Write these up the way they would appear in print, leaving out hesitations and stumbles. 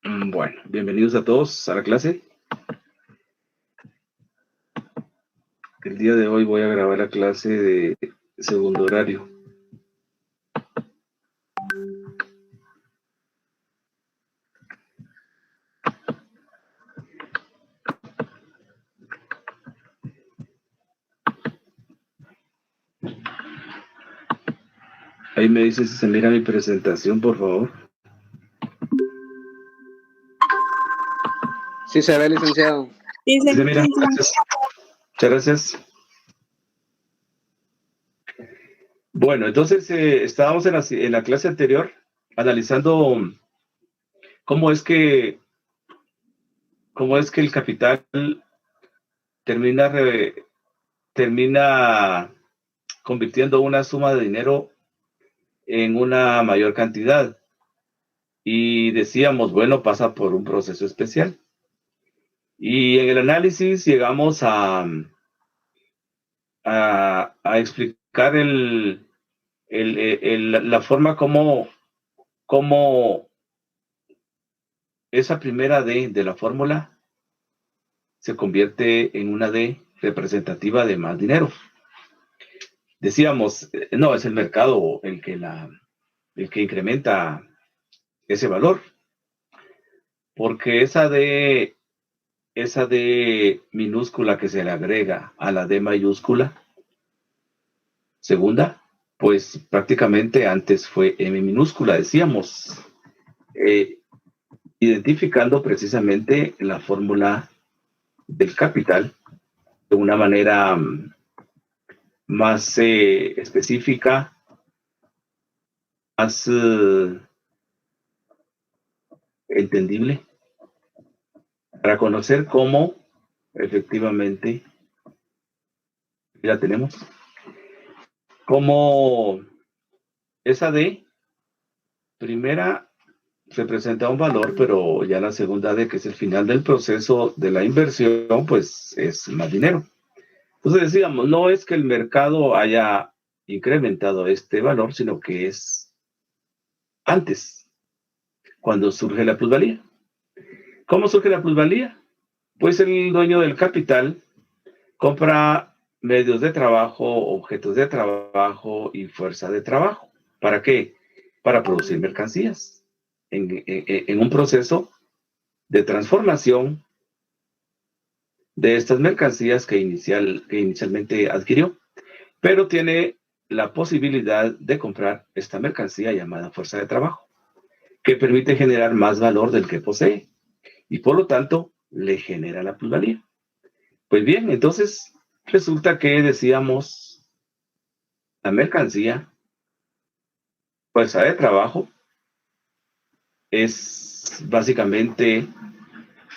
Bueno, bienvenidos a todos a la clase. El día de hoy voy a grabar la clase de segundo horario. Ahí me dice si se mira mi presentación, por favor. Sí se ve, licenciado. Sí, se mira. Gracias. Muchas gracias. Bueno, entonces estábamos en la clase anterior analizando cómo es que el capital termina, termina convirtiendo una suma de dinero en una mayor cantidad. Y decíamos, bueno, pasa por un proceso especial. Y en el análisis llegamos a explicar la forma como esa primera D de la fórmula se convierte en una D representativa de más dinero. Decíamos, no, es el mercado el que incrementa ese valor, porque esa D minúscula que se le agrega a la D mayúscula segunda, pues prácticamente antes fue M minúscula, decíamos, identificando precisamente la fórmula del capital de una manera más específica, más entendible, para conocer cómo efectivamente la tenemos, como esa D primera representa un valor, pero ya la segunda D, que es el final del proceso de la inversión, pues es más dinero. Entonces decíamos, no es que el mercado haya incrementado este valor, sino que es antes, cuando surge la plusvalía. ¿Cómo surge la plusvalía? Pues el dueño del capital compra medios de trabajo, objetos de trabajo y fuerza de trabajo. ¿Para qué? Para producir mercancías en un proceso de transformación de estas mercancías que inicialmente adquirió, pero tiene la posibilidad de comprar esta mercancía llamada fuerza de trabajo, que permite generar más valor del que posee y por lo tanto le genera la plusvalía. Pues bien, entonces resulta que decíamos la mercancía, fuerza de trabajo, es básicamente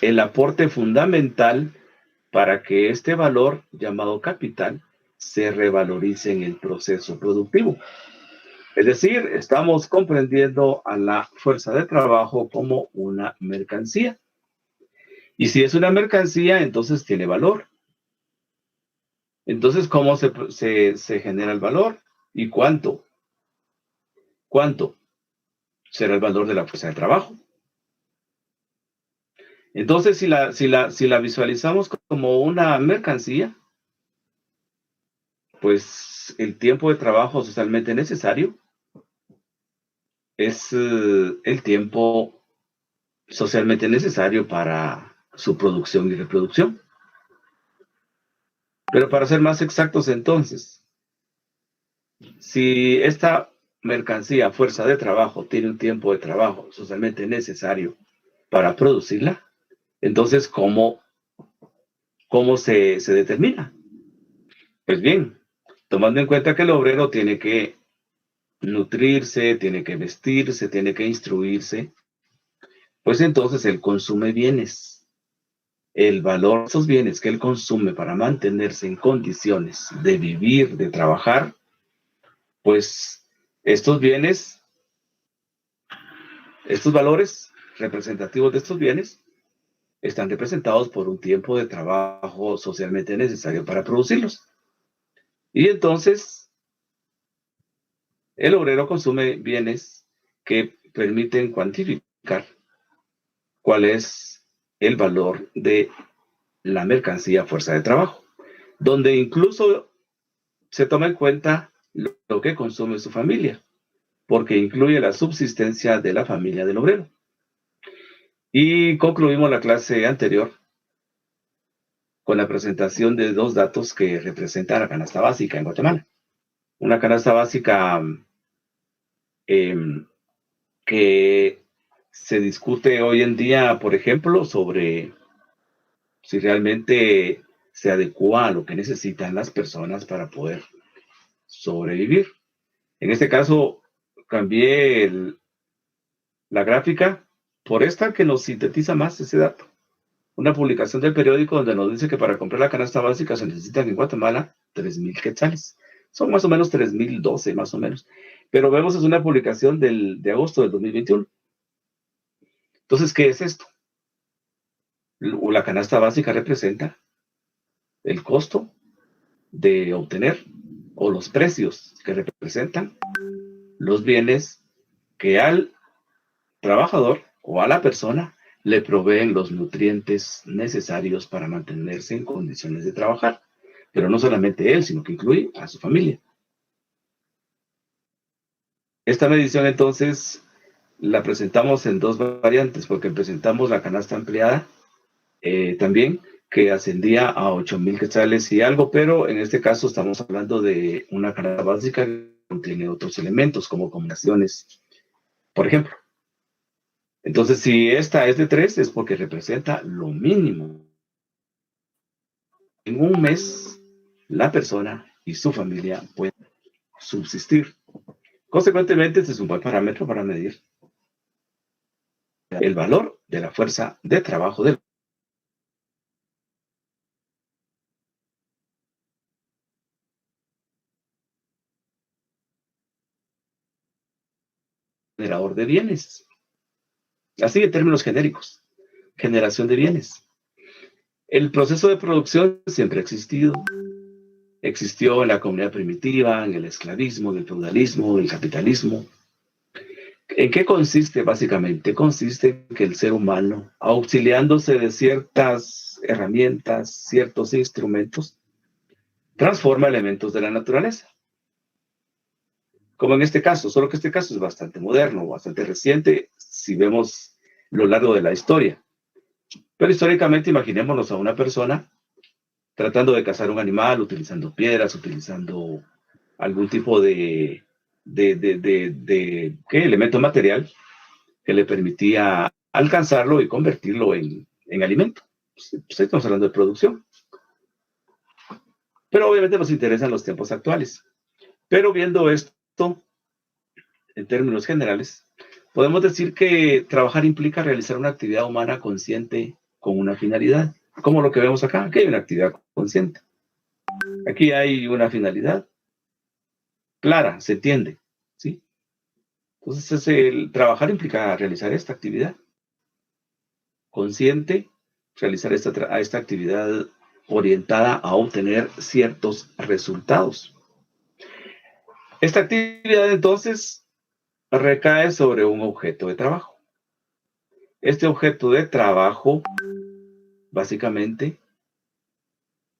el aporte fundamental para que este valor llamado capital se revalorice en el proceso productivo. Es decir, estamos comprendiendo a la fuerza de trabajo como una mercancía. Y si es una mercancía, entonces tiene valor. Entonces, ¿cómo se genera el valor? ¿Y cuánto? ¿Cuánto será el valor de la fuerza de trabajo? Entonces, si la visualizamos como una mercancía, pues el tiempo de trabajo socialmente necesario es el tiempo socialmente necesario para su producción y reproducción. Pero para ser más exactos entonces, si esta mercancía, fuerza de trabajo, tiene un tiempo de trabajo socialmente necesario para producirla, entonces, ¿cómo se determina? Pues bien, tomando en cuenta que el obrero tiene que nutrirse, tiene que vestirse, tiene que instruirse, pues entonces él consume bienes. El valor de esos bienes que él consume para mantenerse en condiciones de vivir, de trabajar, pues estos bienes, estos valores representativos de estos bienes, están representados por un tiempo de trabajo socialmente necesario para producirlos. Y entonces, el obrero consume bienes que permiten cuantificar cuál es el valor de la mercancía fuerza de trabajo, donde incluso se toma en cuenta lo que consume su familia, porque incluye la subsistencia de la familia del obrero. Y concluimos la clase anterior con la presentación de dos datos que representan la canasta básica en Guatemala. Una canasta básica eh, que se discute hoy en día, por ejemplo, sobre si realmente se adecua a lo que necesitan las personas para poder sobrevivir. En este caso, cambié la gráfica por esta que nos sintetiza más ese dato. Una publicación del periódico donde nos dice que para comprar la canasta básica se necesitan en Guatemala 3,000 quetzales. Son más o menos 3,012, más o menos. Pero vemos, es una publicación de agosto del 2021. Entonces, ¿qué es esto? La canasta básica representa el costo de obtener o los precios que representan los bienes que al trabajador o a la persona le proveen los nutrientes necesarios para mantenerse en condiciones de trabajar. Pero no solamente él, sino que incluye a su familia. Esta medición entonces la presentamos en dos variantes, porque presentamos la canasta ampliada también, que ascendía a 8,000 quetzales y algo, pero en este caso estamos hablando de una canasta básica que contiene otros elementos como combinaciones, por ejemplo. Entonces, si esta es de 3, es porque representa lo mínimo. En un mes, la persona y su familia pueden subsistir. Consecuentemente, este es un buen parámetro para medir el valor de la fuerza de trabajo del generador de bienes. Así en términos genéricos, generación de bienes. El proceso de producción siempre ha existido. Existió en la comunidad primitiva, en el esclavismo, en el feudalismo, en el capitalismo. ¿En qué consiste básicamente? Consiste en que el ser humano, auxiliándose de ciertas herramientas, ciertos instrumentos, transforma elementos de la naturaleza. Como en este caso, solo que este caso es bastante moderno, bastante reciente, si vemos lo largo de la historia. Pero históricamente imaginémonos a una persona tratando de cazar un animal, utilizando piedras, utilizando algún tipo de ¿qué? Elemento material que le permitía alcanzarlo y convertirlo en alimento. Pues estamos hablando de producción. Pero obviamente nos interesan los tiempos actuales. Pero viendo esto en términos generales, podemos decir que trabajar implica realizar una actividad humana consciente con una finalidad. Como lo que vemos acá, aquí hay una actividad consciente. Aquí hay una finalidad clara, se entiende, ¿sí? Entonces, el trabajar implica realizar esta actividad consciente, realizar esta actividad orientada a obtener ciertos resultados. Esta actividad, entonces, recae sobre un objeto de trabajo. Este objeto de trabajo, básicamente,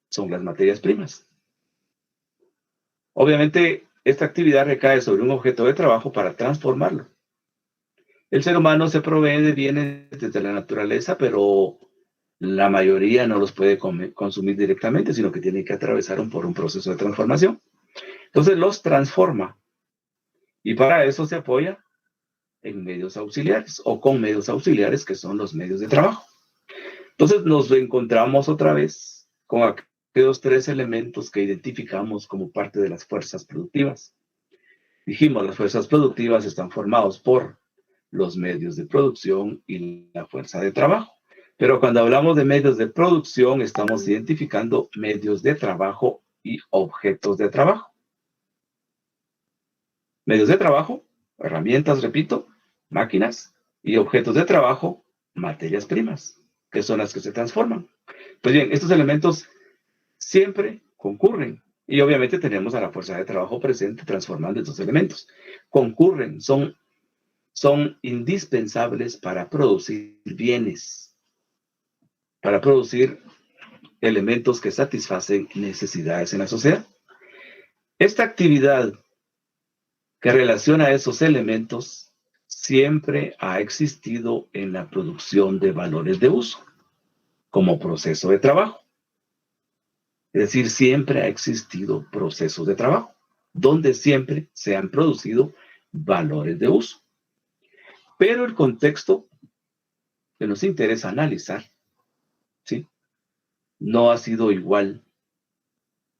son las materias primas. Obviamente, esta actividad recae sobre un objeto de trabajo para transformarlo. El ser humano se provee de bienes desde la naturaleza, pero la mayoría no los puede consumir directamente, sino que tiene que atravesar por un proceso de transformación. Entonces los transforma y para eso se apoya en medios auxiliares o con medios auxiliares que son los medios de trabajo. Entonces nos encontramos otra vez con aquellos tres elementos que identificamos como parte de las fuerzas productivas. Dijimos, las fuerzas productivas están formadas por los medios de producción y la fuerza de trabajo. Pero cuando hablamos de medios de producción, estamos identificando medios de trabajo y objetos de trabajo. Medios de trabajo, herramientas, repito, máquinas, y objetos de trabajo, materias primas, que son las que se transforman. Pues bien, estos elementos siempre concurren y obviamente tenemos a la fuerza de trabajo presente transformando estos elementos. Concurren, son son indispensables para producir bienes, para producir elementos que satisfacen necesidades en la sociedad. Esta actividad que relaciona esos elementos siempre ha existido en la producción de valores de uso, como proceso de trabajo. Es decir, siempre ha existido procesos de trabajo, donde siempre se han producido valores de uso. Pero el contexto que nos interesa analizar, ¿sí?, no ha sido igual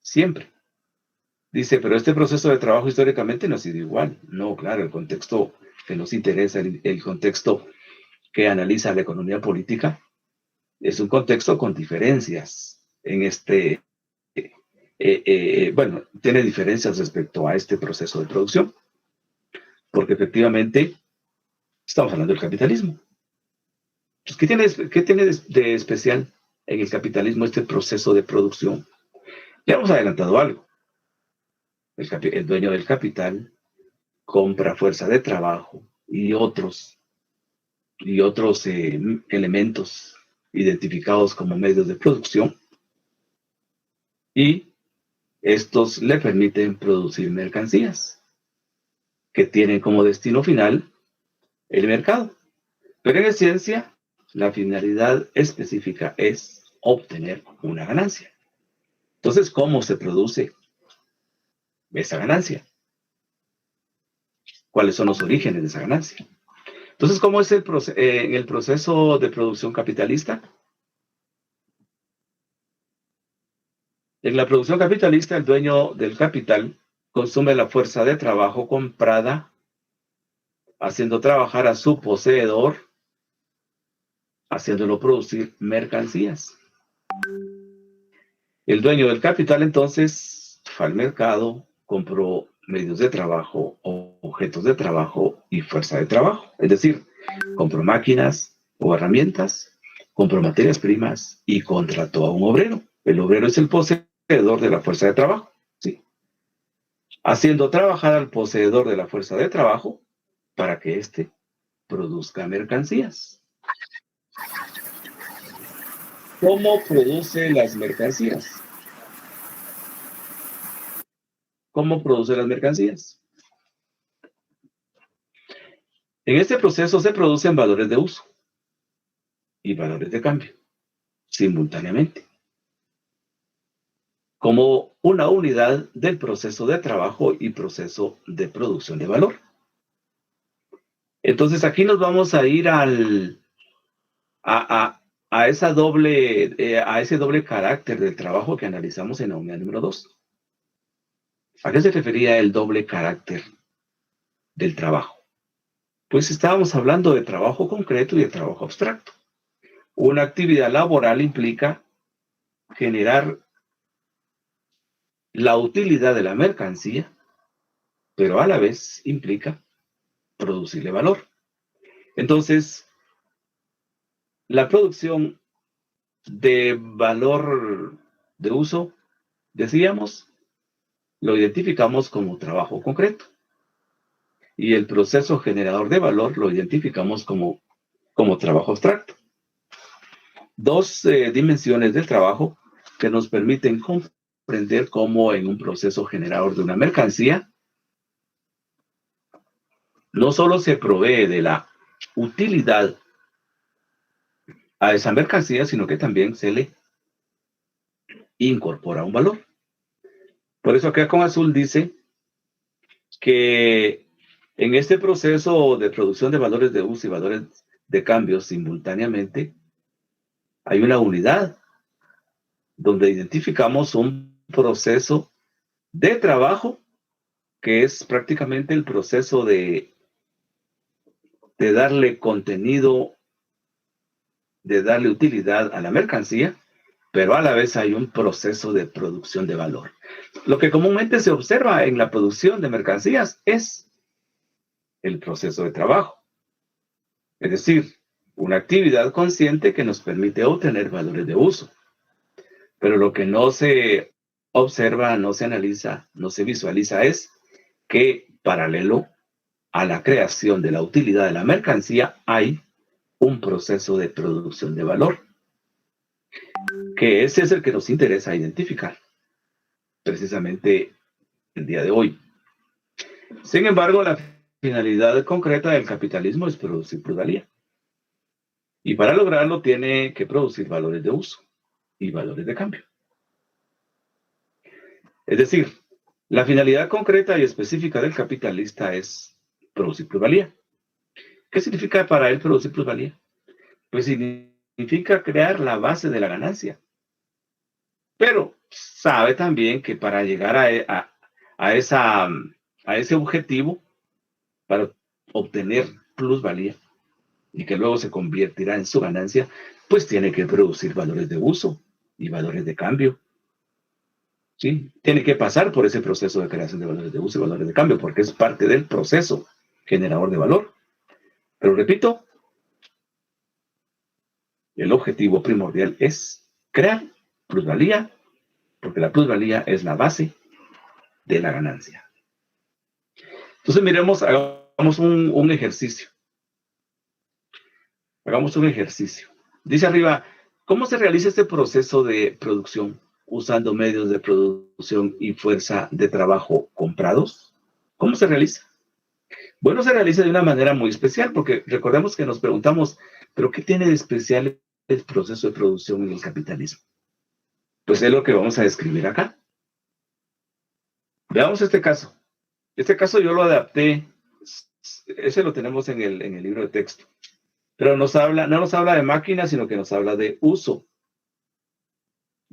siempre. Dice, pero este proceso de trabajo históricamente no ha sido igual. No, claro, el contexto que nos interesa, el contexto que analiza la economía política, es un contexto con diferencias en bueno, tiene diferencias respecto a este proceso de producción, porque efectivamente estamos hablando del capitalismo. Pues, ¿qué tiene de especial en el capitalismo este proceso de producción? Ya hemos adelantado algo. El dueño del capital compra fuerza de trabajo y otros elementos identificados como medios de producción, y estos le permiten producir mercancías que tienen como destino final el mercado. Pero en esencia, la finalidad específica es obtener una ganancia. Entonces, ¿cómo se produce esa ganancia? ¿Cuáles son los orígenes de esa ganancia? Entonces, ¿cómo es en el proceso de producción capitalista? En la producción capitalista, el dueño del capital consume la fuerza de trabajo comprada, haciendo trabajar a su poseedor, haciéndolo producir mercancías. El dueño del capital entonces fue al mercado, compró medios de trabajo, objetos de trabajo y fuerza de trabajo. Es decir, compró máquinas o herramientas, compró materias primas y contrató a un obrero. El obrero es el poseedor de la fuerza de trabajo, ¿sí?, haciendo trabajar al poseedor de la fuerza de trabajo para que éste produzca mercancías. ¿Cómo produce las mercancías? ¿Cómo produce las mercancías? En este proceso se producen valores de uso y valores de cambio simultáneamente, como una unidad del proceso de trabajo y proceso de producción de valor. Entonces aquí nos vamos a ir a ese doble carácter del trabajo que analizamos en la unidad número 2. ¿A qué se refería el doble carácter del trabajo? Pues estábamos hablando de trabajo concreto y de trabajo abstracto. Una actividad laboral implica generar la utilidad de la mercancía, pero a la vez implica producirle valor. Entonces, la producción de valor de uso, decíamos, lo identificamos como trabajo concreto. Y el proceso generador de valor lo identificamos como trabajo abstracto. Dos dimensiones del trabajo que nos permiten comprender cómo en un proceso generador de una mercancía no solo se provee de la utilidad a esa mercancía, sino que también se le incorpora un valor. Por eso acá con azul dice que en este proceso de producción de valores de uso y valores de cambio simultáneamente, hay una unidad donde identificamos un proceso de trabajo que es prácticamente el proceso de darle contenido, de darle utilidad a la mercancía, pero a la vez hay un proceso de producción de valor. Lo que comúnmente se observa en la producción de mercancías es el proceso de trabajo, es decir, una actividad consciente que nos permite obtener valores de uso. Pero lo que no se observa, no se analiza, no se visualiza es que paralelo a la creación de la utilidad de la mercancía hay un proceso de producción de valor, que ese es el que nos interesa identificar precisamente el día de hoy. Sin embargo, la finalidad concreta del capitalismo es producir plusvalía. Y para lograrlo tiene que producir valores de uso y valores de cambio. Es decir, la finalidad concreta y específica del capitalista es producir plusvalía. ¿Qué significa para él producir plusvalía? Pues significa crear la base de la ganancia. Pero sabe también que para llegar a ese objetivo, para obtener plusvalía y que luego se convertirá en su ganancia, pues tiene que producir valores de uso y valores de cambio. ¿Sí? Tiene que pasar por ese proceso de creación de valores de uso y valores de cambio, porque es parte del proceso generador de valor. Pero repito, el objetivo primordial es crear plusvalía, porque la plusvalía es la base de la ganancia. Entonces, miremos, hagamos un ejercicio. Hagamos un ejercicio. Dice arriba, ¿cómo se realiza este proceso de producción usando medios de producción y fuerza de trabajo comprados? ¿Cómo se realiza? Bueno, se realiza de una manera muy especial, porque recordemos que nos preguntamos, ¿pero qué tiene de especial el proceso de producción en el capitalismo? Pues es lo que vamos a describir acá. Veamos este caso. Este caso yo lo adapté, ese lo tenemos en el libro de texto, pero no nos habla de máquinas, sino que nos habla de uso.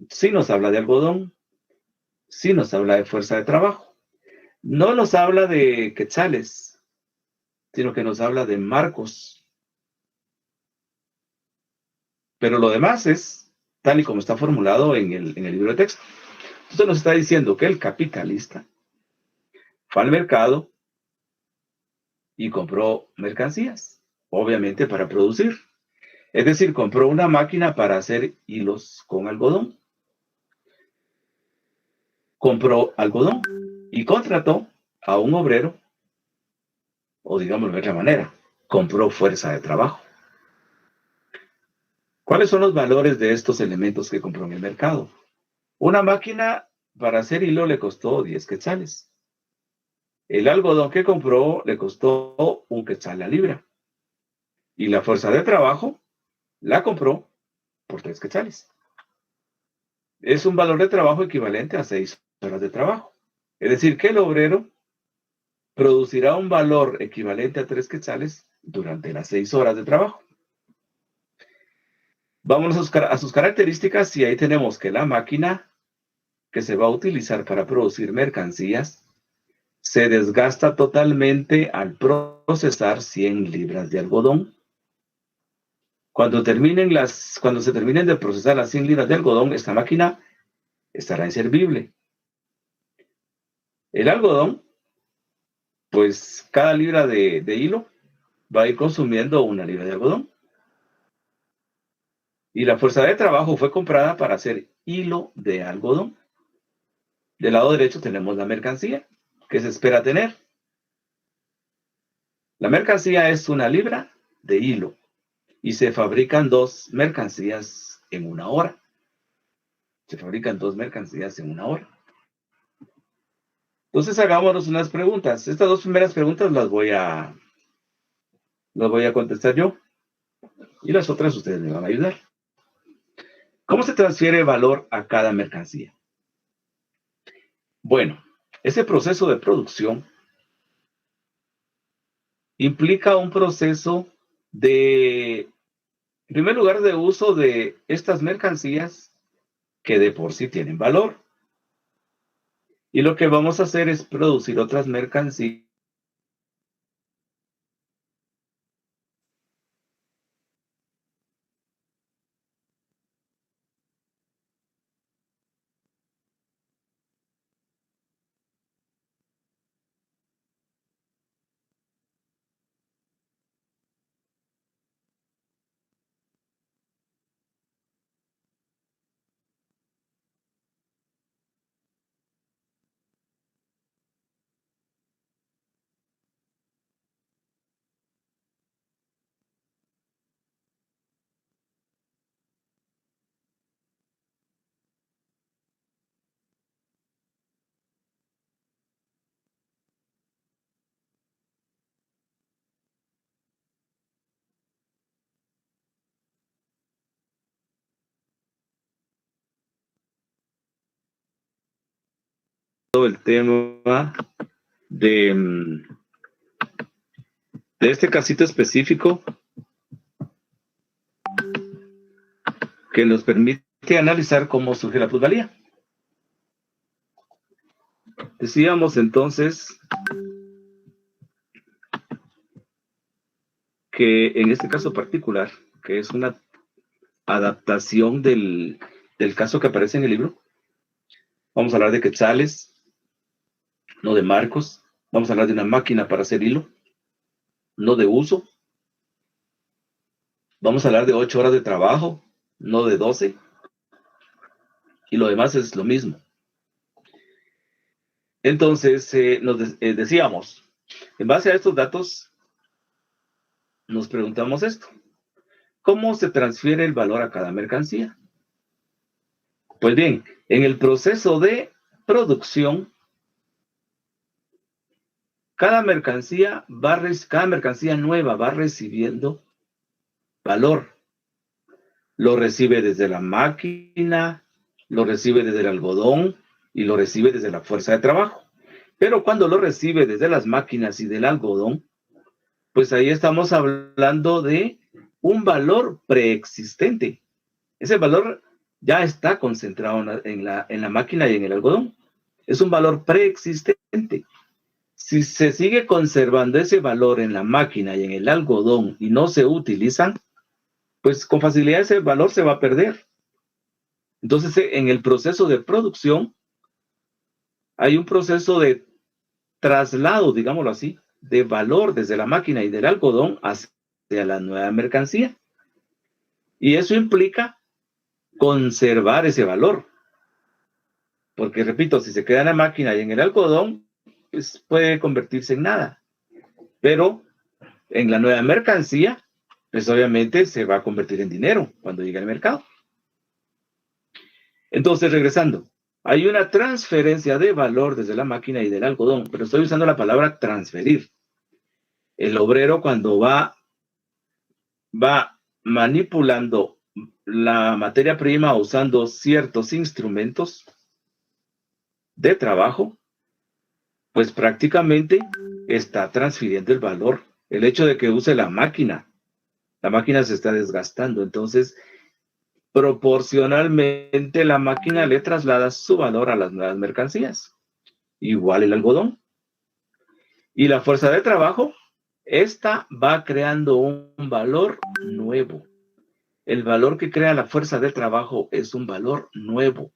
Sí nos habla de algodón, sí nos habla de fuerza de trabajo. No nos habla de quetzales, sino que nos habla de marcos. Pero lo demás es tal y como está formulado en el libro de texto. Entonces nos está diciendo que el capitalista fue al mercado y compró mercancías, obviamente para producir. Es decir, compró una máquina para hacer hilos con algodón. Compró algodón y contrató a un obrero, o digámoslo de otra manera, compró fuerza de trabajo. ¿Cuáles son los valores de estos elementos que compró en el mercado? Una máquina para hacer hilo le costó 10 quetzales. El algodón que compró le costó un quetzal la libra. Y la fuerza de trabajo la compró por 3 quetzales. Es un valor de trabajo equivalente a 6 horas de trabajo. Es decir, que el obrero producirá un valor equivalente a 3 quetzales durante las 6 horas de trabajo. Vamos a sus características y ahí tenemos que la máquina que se va a utilizar para producir mercancías se desgasta totalmente al procesar 100 libras de algodón. Cuando se terminen de procesar las 100 libras de algodón, esta máquina estará inservible. El algodón, pues cada libra de hilo va a ir consumiendo una libra de algodón. Y la fuerza de trabajo fue comprada para hacer hilo de algodón. Del lado derecho tenemos la mercancía que se espera tener. La mercancía es una libra de hilo y se fabrican 2 mercancías en una hora. Se fabrican 2 mercancías en una hora. Entonces hagámonos unas preguntas. Estas 2 primeras preguntas las voy a contestar yo y las otras ustedes me van a ayudar. ¿Cómo se transfiere valor a cada mercancía? Bueno, ese proceso de producción implica un proceso de, en primer lugar, de uso de estas mercancías que de por sí tienen valor. Y lo que vamos a hacer es producir otras mercancías el tema de este casito específico que nos permite analizar cómo surge la plusvalía. Decíamos entonces que en este caso particular, que es una adaptación del caso que aparece en el libro, vamos a hablar de quetzales, no de marcos. Vamos a hablar de una máquina para hacer hilo, no de uso. Vamos a hablar de 8 horas de trabajo, no de 12. Y lo demás es lo mismo. Entonces, decíamos, en base a estos datos, nos preguntamos esto. ¿Cómo se transfiere el valor a cada mercancía? Pues bien, en el proceso de producción, cada mercancía nueva va recibiendo valor. Lo recibe desde la máquina, lo recibe desde el algodón y lo recibe desde la fuerza de trabajo. Pero cuando lo recibe desde las máquinas y del algodón, pues ahí estamos hablando de un valor preexistente. Ese valor ya está concentrado en la máquina y en el algodón. Es un valor preexistente. Si se sigue conservando ese valor en la máquina y en el algodón y no se utilizan, pues con facilidad ese valor se va a perder. Entonces, en el proceso de producción, hay un proceso de traslado, digámoslo así, de valor desde la máquina y del algodón hacia la nueva mercancía. Y eso implica conservar ese valor. Porque, repito, si se queda en la máquina y en el algodón, pues puede convertirse en nada. Pero en la nueva mercancía, pues obviamente se va a convertir en dinero cuando llegue al mercado. Entonces, regresando, hay una transferencia de valor desde la máquina y del algodón, pero estoy usando la palabra transferir. El obrero cuando va manipulando la materia prima usando ciertos instrumentos de trabajo, pues prácticamente está transfiriendo el valor. El hecho de que use la máquina se está desgastando, entonces proporcionalmente la máquina le traslada su valor a las nuevas mercancías. Igual el algodón. Y la fuerza de trabajo, esta va creando un valor nuevo. El valor que crea la fuerza de trabajo es un valor nuevo.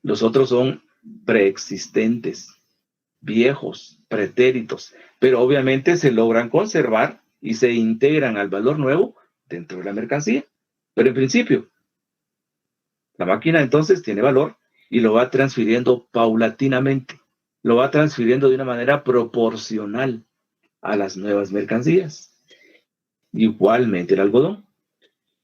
Los otros son preexistentes, viejos, pretéritos, pero obviamente se logran conservar y se integran al valor nuevo dentro de la mercancía. Pero en principio, la máquina entonces tiene valor y lo va transfiriendo paulatinamente, lo va transfiriendo de una manera proporcional a las nuevas mercancías. Igualmente el algodón.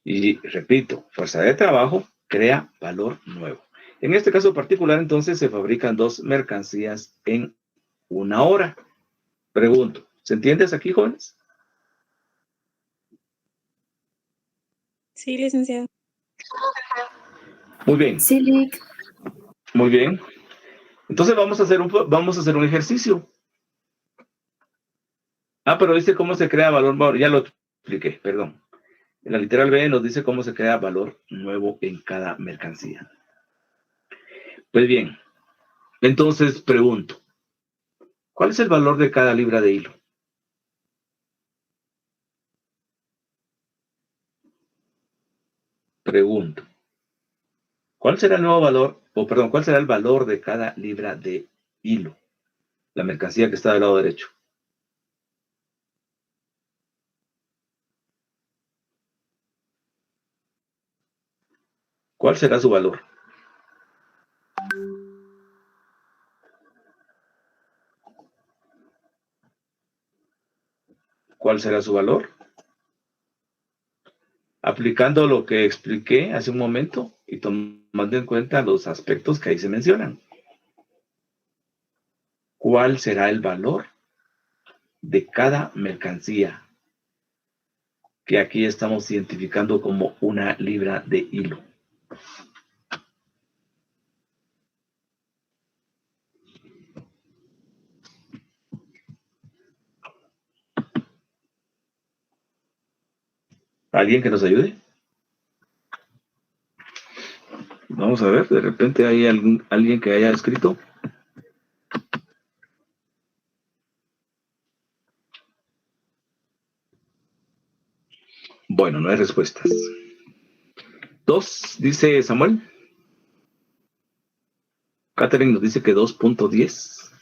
Y repito, fuerza de trabajo crea valor nuevo. En este caso particular, entonces, se fabrican 2 mercancías en 1 hora. Pregunto, ¿se entiende hasta aquí, jóvenes? Sí, licenciado. Muy bien. Sí, Lic. Muy bien. Entonces vamos a hacer un ejercicio. Pero dice cómo se crea valor. Ya lo expliqué, perdón. En la literal B nos dice cómo se crea valor nuevo en cada mercancía. Pues bien, entonces pregunto, ¿cuál es el valor de cada libra de hilo? Pregunto, ¿cuál será el nuevo valor, cuál será el valor de cada libra de hilo? La mercancía que está del lado derecho. ¿Cuál será su valor? ¿Cuál será su valor? Aplicando lo que expliqué hace un momento y tomando en cuenta los aspectos que ahí se mencionan. ¿Cuál será el valor de cada mercancía que aquí estamos identificando como una libra de hilo? ¿Alguien que nos ayude? Vamos a ver, de repente hay alguien que haya escrito. Bueno, no hay respuestas. 2, dice Samuel. Catherine nos dice que 2.10.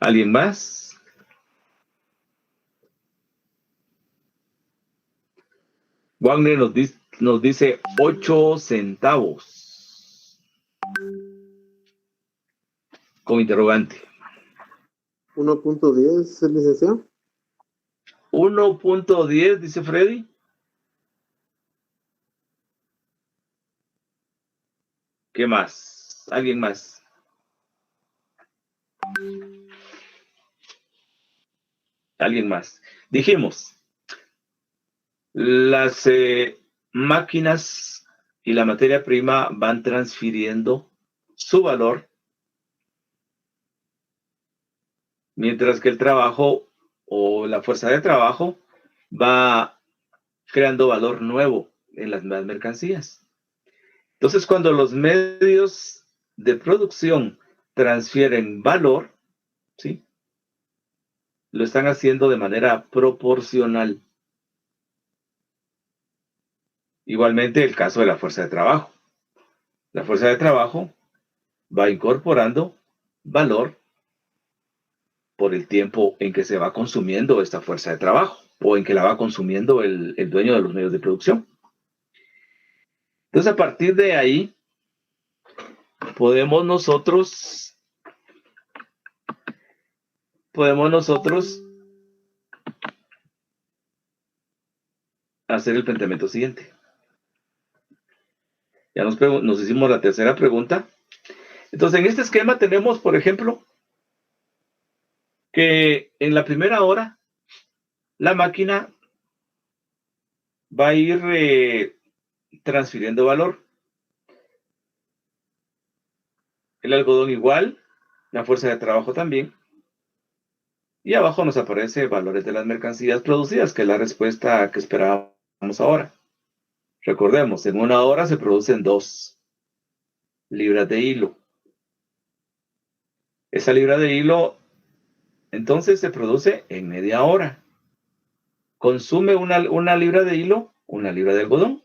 ¿Alguien más? Wagner nos dice 8 centavos. Con interrogante. 1.10, licenciado. 1.10, dice Freddy. ¿Qué más? ¿Alguien más? ¿Alguien más? Dijimos, las máquinas y la materia prima van transfiriendo su valor, mientras que el trabajo o la fuerza de trabajo va creando valor nuevo en las mercancías. Entonces, cuando los medios de producción transfieren valor, ¿sí?, lo están haciendo de manera proporcional. Igualmente el caso de la fuerza de trabajo. La fuerza de trabajo va incorporando valor por el tiempo en que se va consumiendo esta fuerza de trabajo o en que la va consumiendo el dueño de los medios de producción. Entonces, a partir de ahí, podemos nosotros hacer el planteamiento siguiente. Ya nos hicimos la tercera pregunta. Entonces, en este esquema tenemos, por ejemplo, que en la primera hora la máquina va a ir transfiriendo valor. El algodón igual, la fuerza de trabajo también. Y abajo nos aparece valores de las mercancías producidas, que es la respuesta que esperábamos ahora. Recordemos, en una hora se producen 2 libras de hilo. Esa libra de hilo, entonces, se produce en media hora. Consume una libra de hilo, una libra de algodón.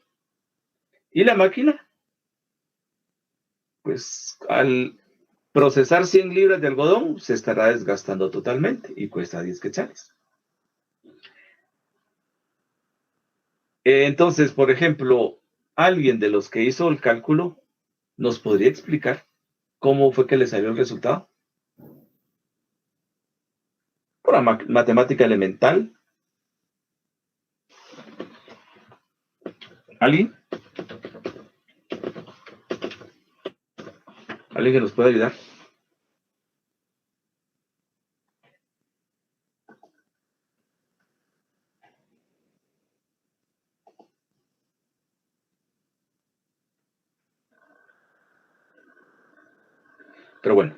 Y la máquina, pues al procesar 100 libras de algodón, se estará desgastando totalmente y cuesta 10 quetzales. Entonces, por ejemplo, alguien de los que hizo el cálculo nos podría explicar cómo fue que le salió el resultado. Por la matemática elemental. ¿Alguien? ¿Alguien que nos pueda ayudar? Pero bueno,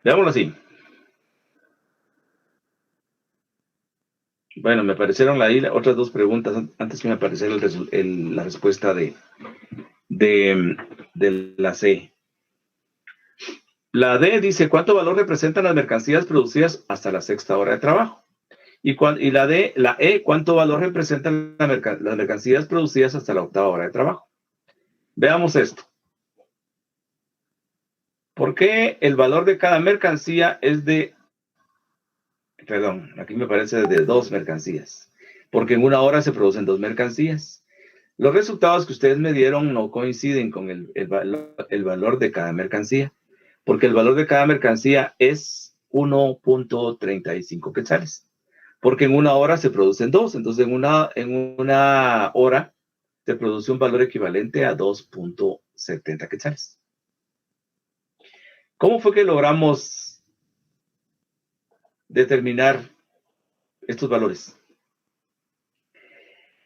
veámoslo así. Bueno, me aparecieron ahí otras 2 preguntas antes que me apareciera la respuesta de la C. La D dice, ¿cuánto valor representan las mercancías producidas hasta la 6ª hora de trabajo? Y la E, ¿cuánto valor representan las mercancías producidas hasta la 8ª hora de trabajo? Veamos esto. ¿Por qué el valor de cada mercancía es de... Perdón, aquí me parece de 2 mercancías. Porque en una hora se producen 2 mercancías. Los resultados que ustedes me dieron no coinciden con el valor de cada mercancía. Porque el valor de cada mercancía es 1.35 quetzales. Porque en una hora se producen 2. Entonces, en una hora se produce un valor equivalente a 2.70 quetzales. ¿Cómo fue que logramos determinar estos valores?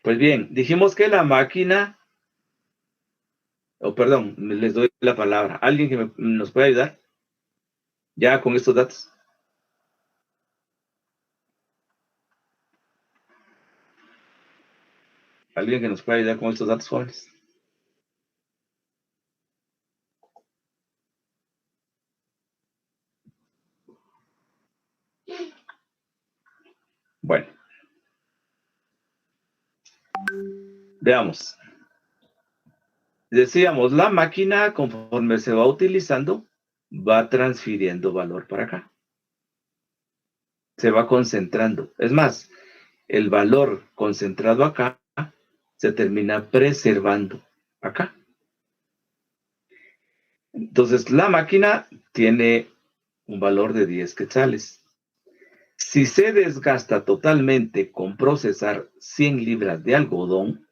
Pues bien, dijimos que la máquina, perdón, les doy la palabra. ¿Alguien que nos puede ayudar ya con estos datos? ¿Alguien que nos pueda ayudar con estos datos, jóvenes? Bueno, veamos. Decíamos, la máquina, conforme se va utilizando, va transfiriendo valor para acá. Se va concentrando. Es más, el valor concentrado acá se termina preservando acá. Entonces, la máquina tiene un valor de 10 quetzales. Si se desgasta totalmente con procesar 100 libras de algodón,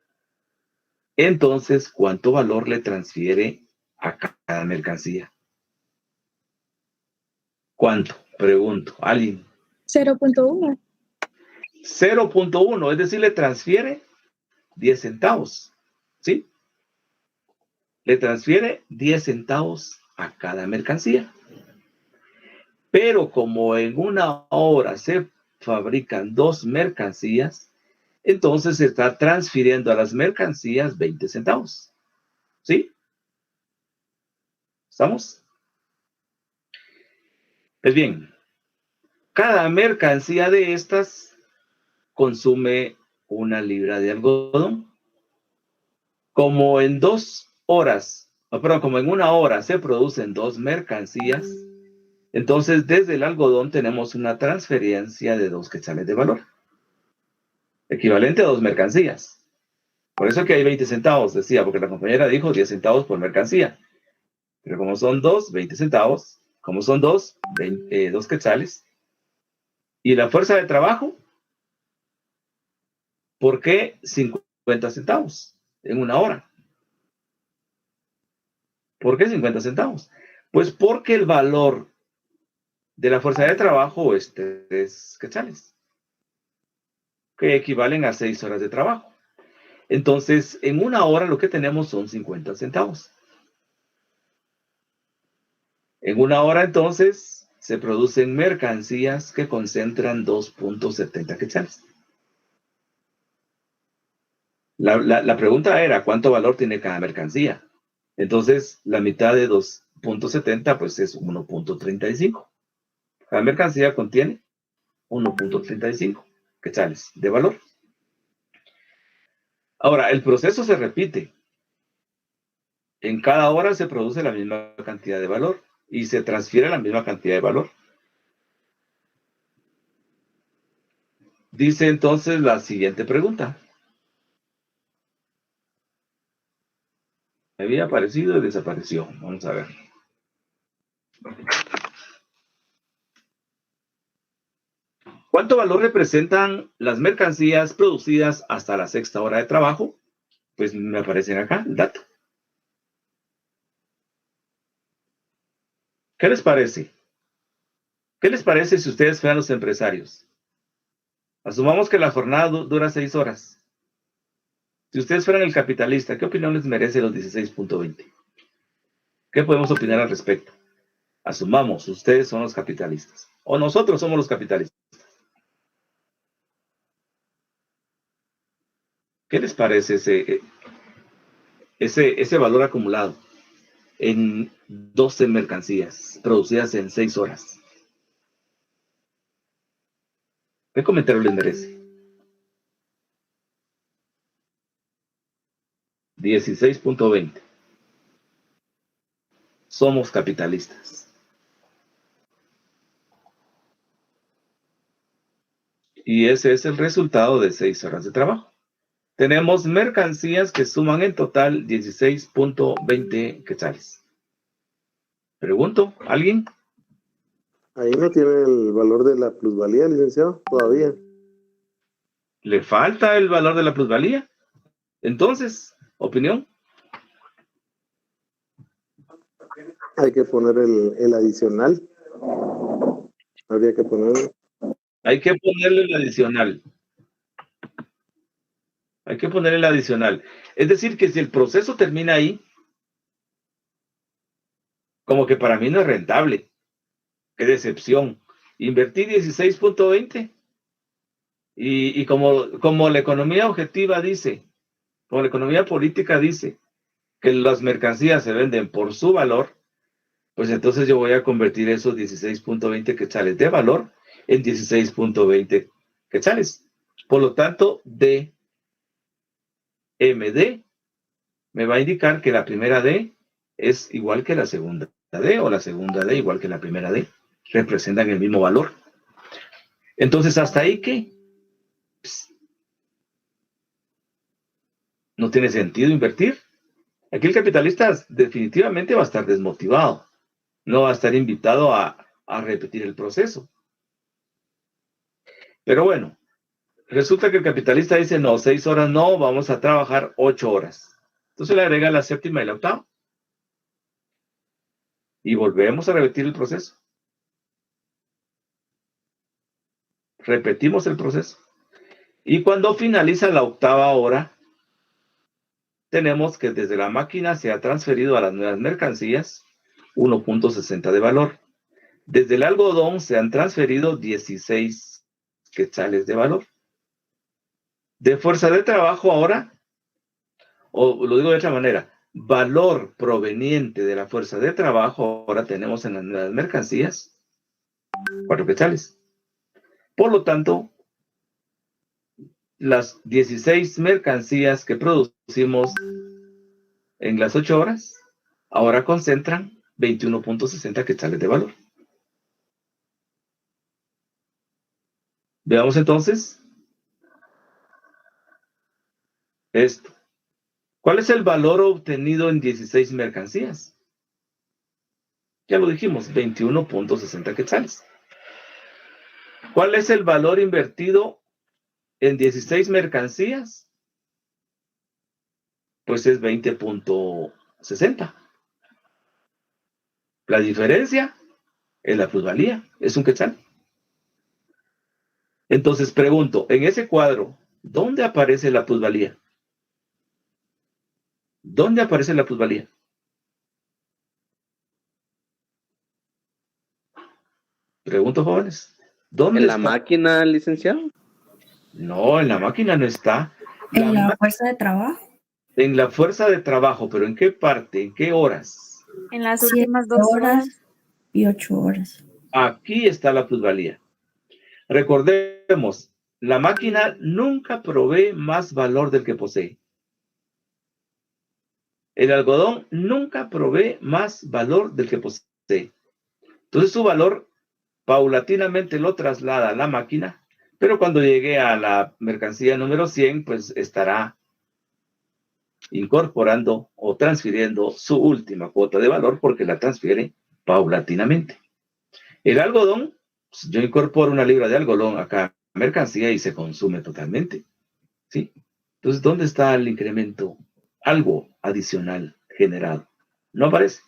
entonces, ¿cuánto valor le transfiere a cada mercancía? ¿Cuánto? Pregunto. ¿Alguien? 0.1. 0.1, es decir, le transfiere 10 centavos. ¿Sí? Le transfiere 10 centavos a cada mercancía. Pero como en una hora se fabrican 2 mercancías, entonces se está transfiriendo a las mercancías 20 centavos. ¿Sí? ¿Estamos? Pues bien, cada mercancía de estas consume 1 libra de algodón. Como en 2 horas, perdón, como en 1 hora se producen 2 mercancías, entonces desde el algodón tenemos una transferencia de 2 quetzales de valor, equivalente a 2 mercancías. Por eso que hay 20 centavos, decía, porque la compañera dijo 10 centavos por mercancía. Pero como son 2, 20 centavos, como son 2, 2 quetzales. Y la fuerza de trabajo, ¿por qué 50 centavos en 1 hora? ¿Por qué 50 centavos? Pues porque el valor de la fuerza de trabajo es 3 quetzales, que equivalen a 6 horas de trabajo. Entonces, en 1 hora lo que tenemos son 50 centavos. En 1 hora, entonces, se producen mercancías que concentran 2.70 quetzales. La pregunta era, ¿cuánto valor tiene cada mercancía? Entonces, la mitad de 2.70, pues es 1.35. Cada mercancía contiene 1.35 quetzales de valor. Ahora, el proceso se repite. En cada hora se produce la misma cantidad de valor y se transfiere la misma cantidad de valor. Dice entonces la siguiente pregunta. Había aparecido y desapareció. Vamos a ver. ¿Cuánto valor representan las mercancías producidas hasta la 6ª hora de trabajo? Pues me aparecen acá el dato. ¿Qué les parece? ¿Qué les parece si ustedes fueran los empresarios? Asumamos que la jornada dura 6 horas. Si ustedes fueran el capitalista, ¿qué opinión les merece los 16.20? ¿Qué podemos opinar al respecto? Asumamos, ustedes son los capitalistas. O nosotros somos los capitalistas. ¿Qué les parece ese valor acumulado en 12 mercancías producidas en 6 horas? ¿Qué comentario les merece? 16.20. Somos capitalistas. Y ese es el resultado de 6 horas de trabajo. Tenemos mercancías que suman en total 16.20 quetzales. Pregunto, ¿alguien? Ahí no tiene el valor de la plusvalía, licenciado, todavía. ¿Le falta el valor de la plusvalía? Entonces, ¿opinión? Hay que poner el adicional. Habría que poner. Hay que ponerle el adicional. Hay que ponerle el adicional. Es decir, que si el proceso termina ahí, como que para mí no es rentable. Qué decepción. Invertí 16.20 y como la economía objetiva dice Como la economía política dice que las mercancías se venden por su valor, pues entonces yo voy a convertir esos 16.20 quetzales de valor en 16.20 quetzales. Por lo tanto, DMD me va a indicar que la primera D es igual que la segunda D, o la segunda D igual que la primera D. Representan el mismo valor. Entonces, ¿hasta ahí qué? No tiene sentido invertir. Aquí el capitalista definitivamente va a estar desmotivado. No va a estar invitado a repetir el proceso. Pero bueno, resulta que el capitalista dice, no, 6 horas no, vamos a trabajar 8 horas. Entonces le agrega la séptima y la octava. Y volvemos a repetir el proceso. Repetimos el proceso. Y cuando finaliza la octava hora, tenemos que desde la máquina se ha transferido a las nuevas mercancías 1.60 de valor. Desde el algodón se han transferido 16 quetzales de valor. De fuerza de trabajo ahora, o lo digo de otra manera, valor proveniente de la fuerza de trabajo, ahora tenemos en las nuevas mercancías 4 quetzales. Por lo tanto, las 16 mercancías que producimos en las 8 horas, ahora concentran 21.60 quetzales de valor. Veamos entonces esto. ¿Cuál es el valor obtenido en 16 mercancías? Ya lo dijimos, 21.60 quetzales. ¿Cuál es el valor invertido en 16 mercancías? Pues es 20.60. La diferencia es la plusvalía, es un quetzal. Entonces pregunto, en ese cuadro, ¿dónde aparece la plusvalía? ¿Dónde aparece la plusvalía? Pregunto, jóvenes. ¿Dónde ¿En la está? máquina, licenciado? No, en la máquina no está. En la fuerza de trabajo. En la fuerza de trabajo, pero ¿en qué parte? ¿En qué horas? En las 7 últimas 2 horas. y 8 horas. Aquí está la plusvalía. Recordemos, la máquina nunca provee más valor del que posee. El algodón nunca provee más valor del que posee. Entonces su valor paulatinamente lo traslada a la máquina, pero cuando llegue a la mercancía número 100, pues estará incorporando o transfiriendo su última cuota de valor porque la transfiere paulatinamente. El algodón, pues yo incorporo 1 libra de algodón acá a mercancía y se consume totalmente. ¿Sí? Entonces, ¿dónde está el incremento? Algo adicional generado. No aparece.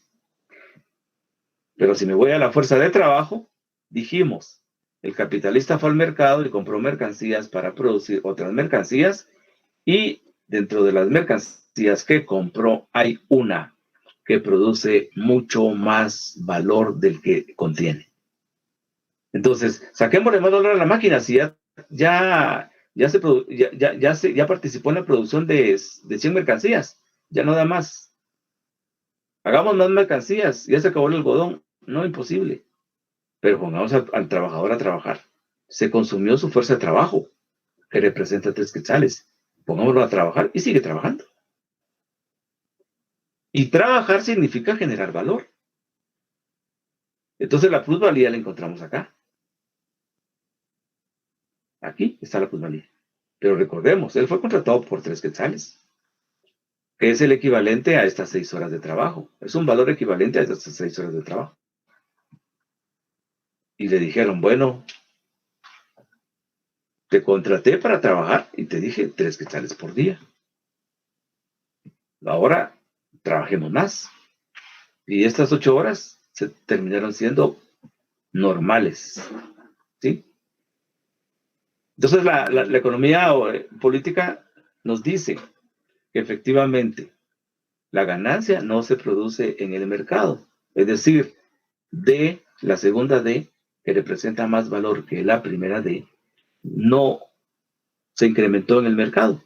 Pero si me voy a la fuerza de trabajo, dijimos, el capitalista fue al mercado y compró mercancías para producir otras mercancías y dentro de las mercancías que compró hay una que produce mucho más valor del que contiene. Entonces, saquémosle más valor a la máquina si ya participó en la producción de 100 mercancías, ya no da más. Hagamos más mercancías, ya se acabó el algodón, no, imposible. Pero pongamos al trabajador a trabajar. Se consumió su fuerza de trabajo, que representa 3 quetzales. Pongámoslo a trabajar y sigue trabajando. Y trabajar significa generar valor. Entonces la plusvalía la encontramos acá. Aquí está la plusvalía. Pero recordemos, él fue contratado por 3 quetzales, que es el equivalente a estas 6 horas de trabajo. Es un valor equivalente a estas 6 horas de trabajo. Y le dijeron, bueno, te contraté para trabajar y te dije 3 quetzales por día. Ahora trabajemos más. Y estas 8 horas se terminaron siendo normales. ¿Sí? Entonces la economía política nos dice que efectivamente la ganancia no se produce en el mercado. Es decir, la segunda D, que representa más valor que la primera D, no se incrementó en el mercado.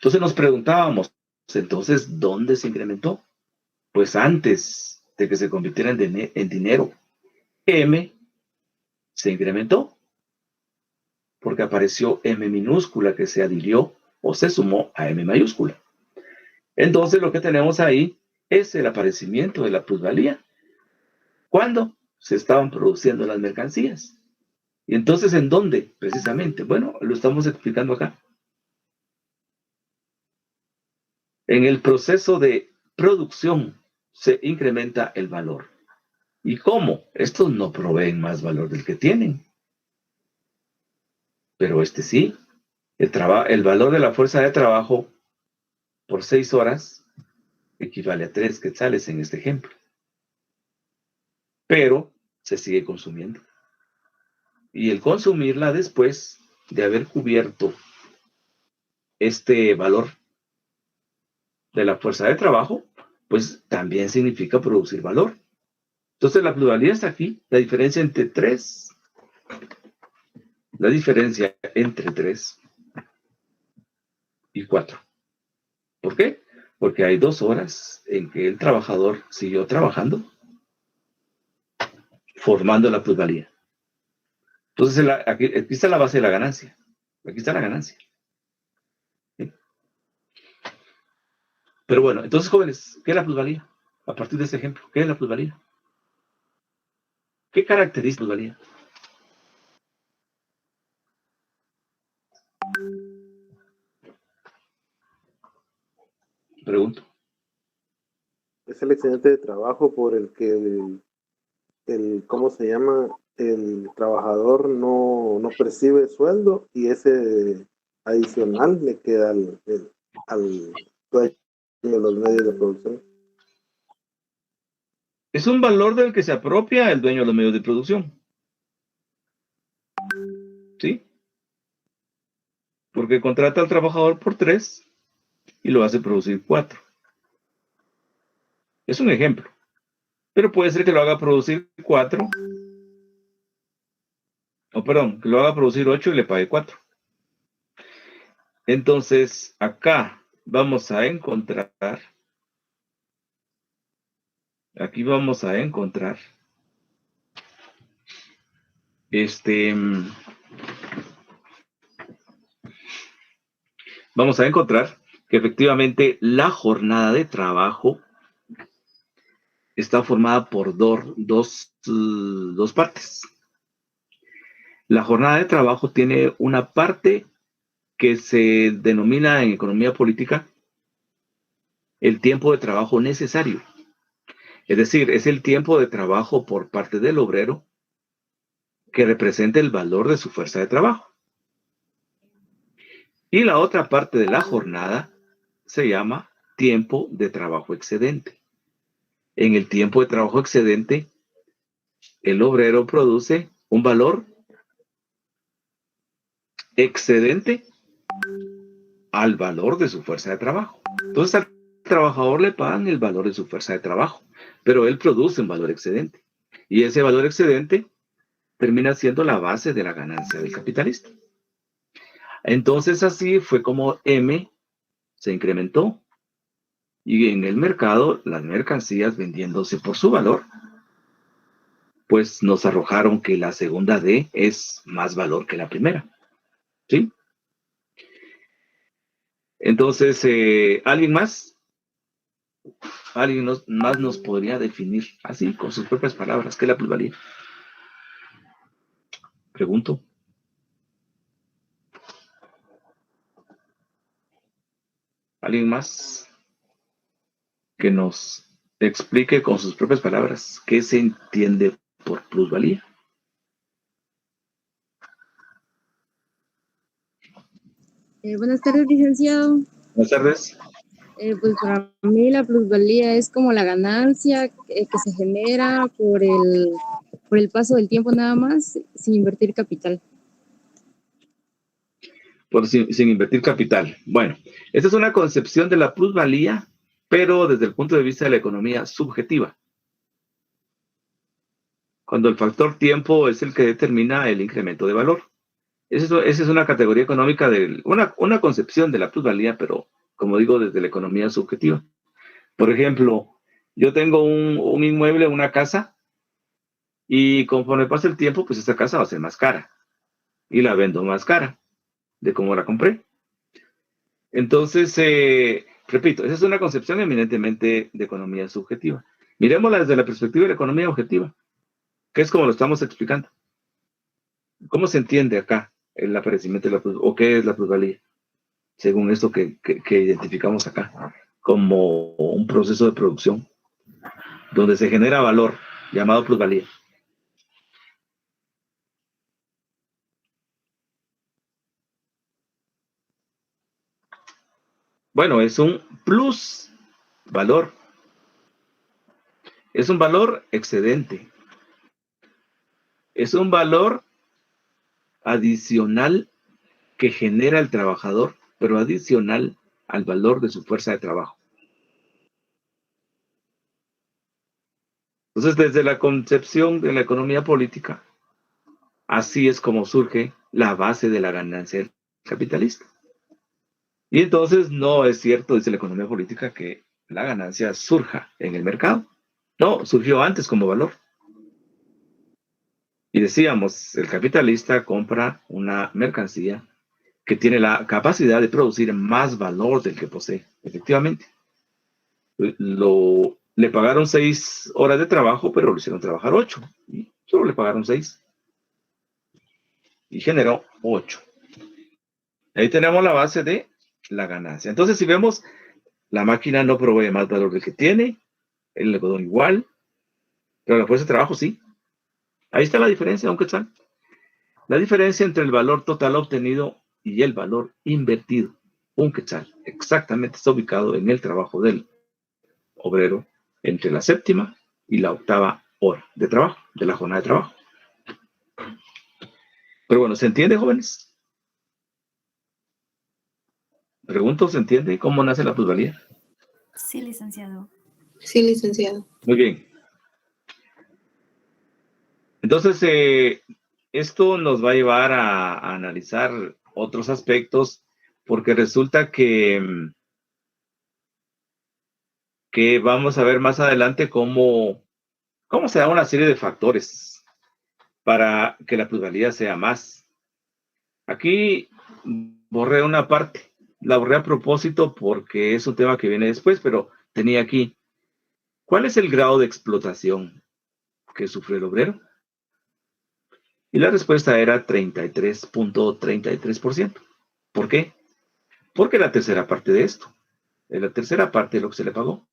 Entonces nos preguntábamos, entonces, ¿dónde se incrementó? Pues antes de que se convirtiera en dinero, M se incrementó porque apareció M minúscula que se adhirió o se sumó a M mayúscula. Entonces lo que tenemos ahí es el aparecimiento de la plusvalía cuando se estaban produciendo las mercancías. Y entonces, ¿en dónde? Precisamente. Bueno, lo estamos explicando acá. En el proceso de producción se incrementa el valor. ¿Y cómo? Estos no proveen más valor del que tienen. Pero este sí. El valor de la fuerza de trabajo por 6 horas equivale a 3 quetzales en este ejemplo. Pero se sigue consumiendo. Y el consumirla después de haber cubierto este valor de la fuerza de trabajo, pues también significa producir valor. Entonces la plusvalía está aquí, la diferencia entre 3 y 4. ¿Por qué? Porque hay 2 horas en que el trabajador siguió trabajando, formando la plusvalía. Entonces aquí está la base de la ganancia. Aquí está la ganancia. ¿Sí? Pero bueno, entonces jóvenes, ¿qué es la plusvalía? A partir de este ejemplo, ¿qué es la plusvalía? ¿Qué caracteriza la plusvalía? Pregunto. Es el excedente de trabajo por el que ¿cómo se llama? El trabajador no percibe sueldo y ese adicional le queda al dueño de los medios de producción. Es un valor del que se apropia el dueño de los medios de producción. ¿Sí? Porque contrata al trabajador por 3 y lo hace producir 4. Es un ejemplo. Pero puede ser que lo haga producir 4. Que lo haga producir 8 y le pague 4. Entonces, acá vamos a encontrar. Aquí vamos a encontrar. Vamos a encontrar que efectivamente la jornada de trabajo está formada por dos partes. La jornada de trabajo tiene una parte que se denomina en economía política el tiempo de trabajo necesario. Es decir, es el tiempo de trabajo por parte del obrero que representa el valor de su fuerza de trabajo. Y la otra parte de la jornada se llama tiempo de trabajo excedente. En el tiempo de trabajo excedente, el obrero produce un valor excedente al valor de su fuerza de trabajo. Entonces al trabajador le pagan el valor de su fuerza de trabajo, pero él produce un valor excedente. Y ese valor excedente termina siendo la base de la ganancia del capitalista. Entonces así fue como M se incrementó. Y en el mercado, las mercancías vendiéndose por su valor, pues nos arrojaron que la segunda D es más valor que la primera. ¿Sí? Entonces, ¿alguien más? ¿Alguien más nos podría definir así, con sus propias palabras, qué es la plusvalía? Pregunto. ¿Alguien más que nos explique con sus propias palabras qué se entiende por plusvalía? Buenas tardes, licenciado. Buenas tardes. Pues para mí la plusvalía es como la ganancia que se genera por el paso del tiempo nada más, sin invertir capital. Sin invertir capital. Bueno, esta es una concepción de la plusvalía, pero desde el punto de vista de la economía subjetiva. Cuando el factor tiempo es el que determina el incremento de valor. Esa es una categoría económica, una concepción de la plusvalía, pero como digo, desde la economía subjetiva. Por ejemplo, yo tengo un inmueble, una casa, y conforme pasa el tiempo, pues esta casa va a ser más cara y la vendo más cara de cómo la compré. Entonces, repito, esa es una concepción eminentemente de economía subjetiva. Miremosla desde la perspectiva de la economía objetiva, que es como lo estamos explicando. ¿Cómo se entiende acá el aparecimiento de la plusvalía, o qué es la plusvalía? Según esto que identificamos acá, como un proceso de producción donde se genera valor, llamado plusvalía. Bueno, es un plus valor, es un valor excedente, es un valor adicional que genera el trabajador, pero adicional al valor de su fuerza de trabajo. Entonces, desde la concepción de la economía política, así es como surge la base de la ganancia capitalista. Y entonces no es cierto, dice la economía política, que la ganancia surja en el mercado. No, surgió antes como valor. Y decíamos, el capitalista compra una mercancía que tiene la capacidad de producir más valor del que posee, efectivamente. Le pagaron 6 horas de trabajo, pero lo hicieron trabajar 8. Y solo le pagaron 6. Y generó 8. Ahí tenemos la base de la ganancia. Entonces, si vemos, la máquina no provee más valor del que tiene, el algodón igual, pero la fuerza de trabajo sí. Ahí está la diferencia, aunque está. La diferencia entre el valor total obtenido y el valor invertido. Un quetzal exactamente está ubicado en el trabajo del obrero entre la 7ª y la 8ª hora de trabajo, de la jornada de trabajo. Pero bueno, ¿se entiende, jóvenes? Pregunto, ¿se entiende cómo nace la plusvalía? Sí, licenciado. Sí, licenciado. Muy bien. Entonces, esto nos va a llevar a analizar otros aspectos, porque resulta que vamos a ver más adelante cómo se da una serie de factores para que la plusvalía sea más. Aquí borré una parte, la borré a propósito porque es un tema que viene después, pero tenía aquí, ¿cuál es el grado de explotación que sufre el obrero? Y la respuesta era 33.33%. ¿Por qué? Porque la tercera parte de esto, es la tercera parte de lo que se le pagó.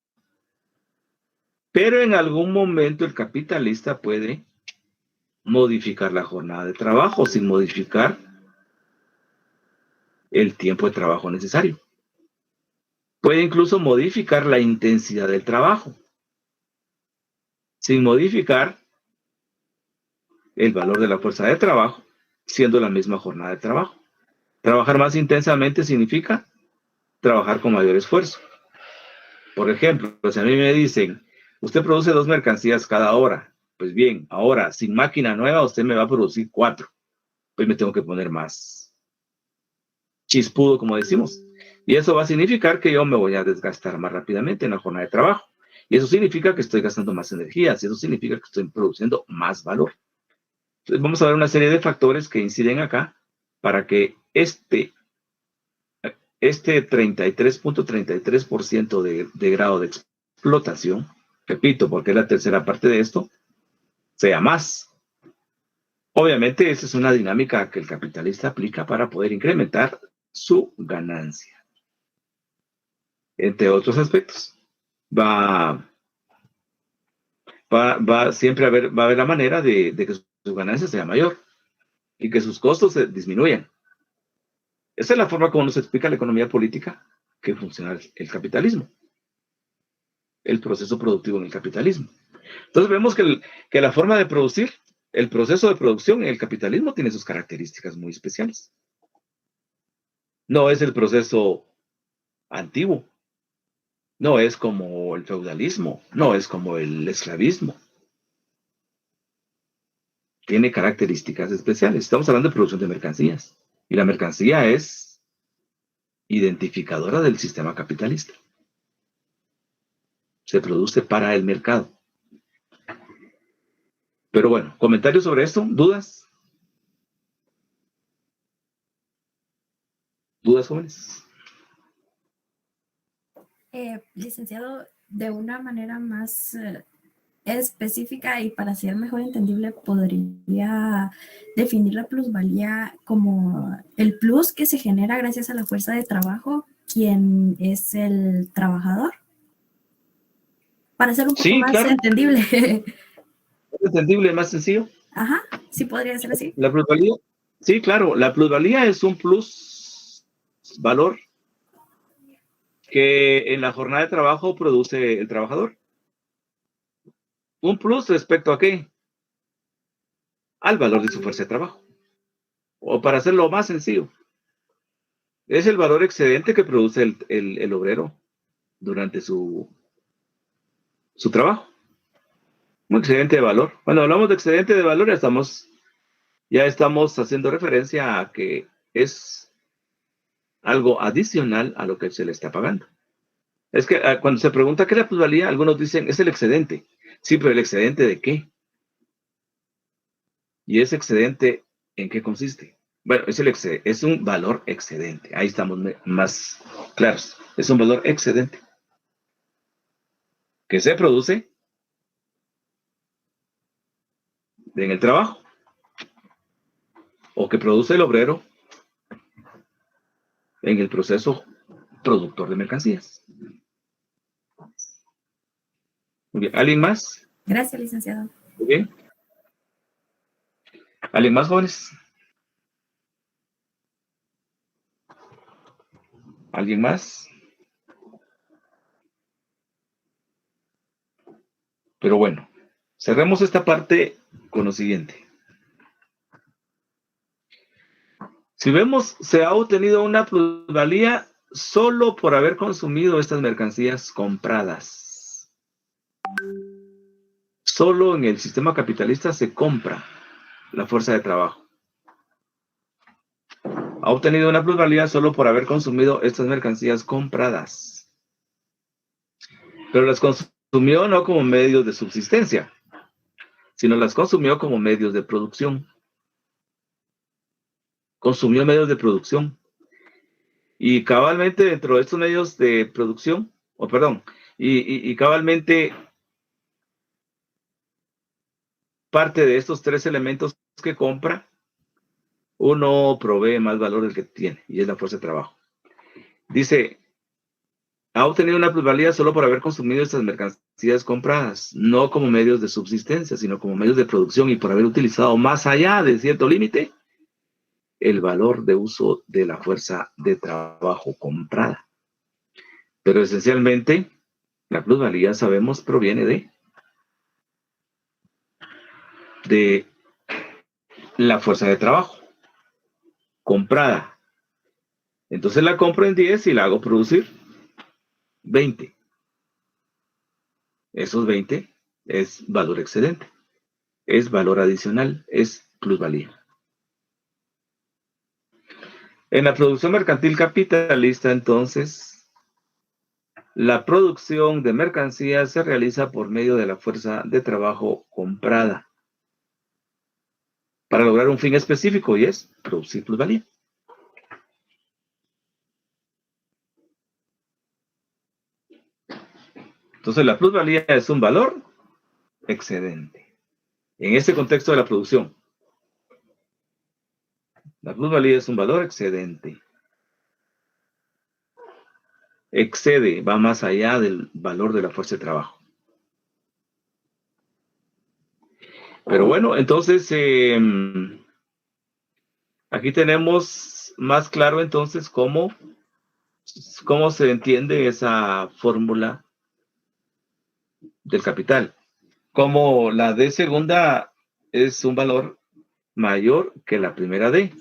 Pero en algún momento el capitalista puede modificar la jornada de trabajo sin modificar el tiempo de trabajo necesario. Puede incluso modificar la intensidad del trabajo sin modificar el valor de la fuerza de trabajo, siendo la misma jornada de trabajo. Trabajar más intensamente significa trabajar con mayor esfuerzo. Por ejemplo, si a mí me dicen, usted produce 2 mercancías cada hora, pues bien, ahora sin máquina nueva usted me va a producir 4. Pues me tengo que poner más chispudo, como decimos. Y eso va a significar que yo me voy a desgastar más rápidamente en la jornada de trabajo. Y eso significa que estoy gastando más energías. Y eso significa que estoy produciendo más valor. Entonces vamos a ver una serie de factores que inciden acá para que este 33.33% de grado de explotación, repito, porque es la tercera parte de esto, sea más. Obviamente, esa es una dinámica que el capitalista aplica para poder incrementar su ganancia. Entre otros aspectos, va siempre va a haber la manera de que su ganancia sea mayor y que sus costos se disminuyan. Esa es la forma como nos explica la economía política que funciona el capitalismo, el proceso productivo en el capitalismo. Entonces vemos que la forma de producir, el proceso de producción en el capitalismo tiene sus características muy especiales. No es el proceso antiguo, no es como el feudalismo, no es como el esclavismo. tiene características especiales. Estamos hablando de producción de mercancías. Y la mercancía es identificadora del sistema capitalista. Se produce para el mercado. Pero bueno, ¿comentarios sobre esto? ¿Dudas? ¿Dudas, jóvenes? Licenciado, de una manera más específica y para ser mejor entendible, podría definir la plusvalía como el plus que se genera gracias a la fuerza de trabajo, quien es el trabajador, para ser un poco Sí, más claro. entendible. ¿Es entendible, más sencillo? Ajá, sí podría ser así. La plusvalía. Sí, claro. La plusvalía es un plus valor que en la jornada de trabajo produce el trabajador. ¿Un plus respecto a qué? Al valor de su fuerza de trabajo. O para hacerlo más sencillo, es el valor excedente que produce el obrero durante su trabajo. Un excedente de valor. Cuando hablamos de excedente de valor, ya estamos haciendo referencia a que es algo adicional a lo que se le está pagando. Es que cuando se pregunta qué es la plusvalía, algunos dicen, es el excedente. Sí, pero ¿el excedente de qué? ¿Y ese excedente en qué consiste? Bueno, es un valor excedente. Ahí estamos más claros. Es un valor excedente que se produce en el trabajo o que produce el obrero en el proceso productor de mercancías. Muy bien. ¿Alguien más? Gracias, licenciado. Muy bien. ¿Alguien más, jóvenes? ¿Alguien más? Pero bueno, cerremos esta parte con lo siguiente. Si vemos, se ha obtenido una plusvalía solo por haber consumido estas mercancías compradas. Solo en el sistema capitalista se compra la fuerza de trabajo. Ha obtenido una plusvalía solo por haber consumido estas mercancías compradas. Pero las consumió no como medios de subsistencia, sino las consumió como medios de producción. Consumió medios de producción. Y cabalmente dentro de estos medios de producción, y cabalmente parte de estos tres elementos que compra, uno provee más valor del que tiene, y es la fuerza de trabajo. Dice, ha obtenido una plusvalía solo por haber consumido estas mercancías compradas, no como medios de subsistencia, sino como medios de producción y por haber utilizado más allá de cierto límite el valor de uso de la fuerza de trabajo comprada. Pero esencialmente, la plusvalía, sabemos, proviene de la fuerza de trabajo comprada. Entonces la compro en 10 y la hago producir 20. Esos 20 es valor excedente, es valor adicional, es plusvalía. En la producción mercantil capitalista, entonces, la producción de mercancías se realiza por medio de la fuerza de trabajo comprada para lograr un fin específico, y es producir plusvalía. Entonces, la plusvalía es un valor excedente. En este contexto de la producción, la plusvalía es un valor excedente. Excede, va más allá del valor de la fuerza de trabajo. Pero bueno, entonces, aquí tenemos más claro entonces cómo se entiende esa fórmula del capital. Como la D segunda es un valor mayor que la primera D.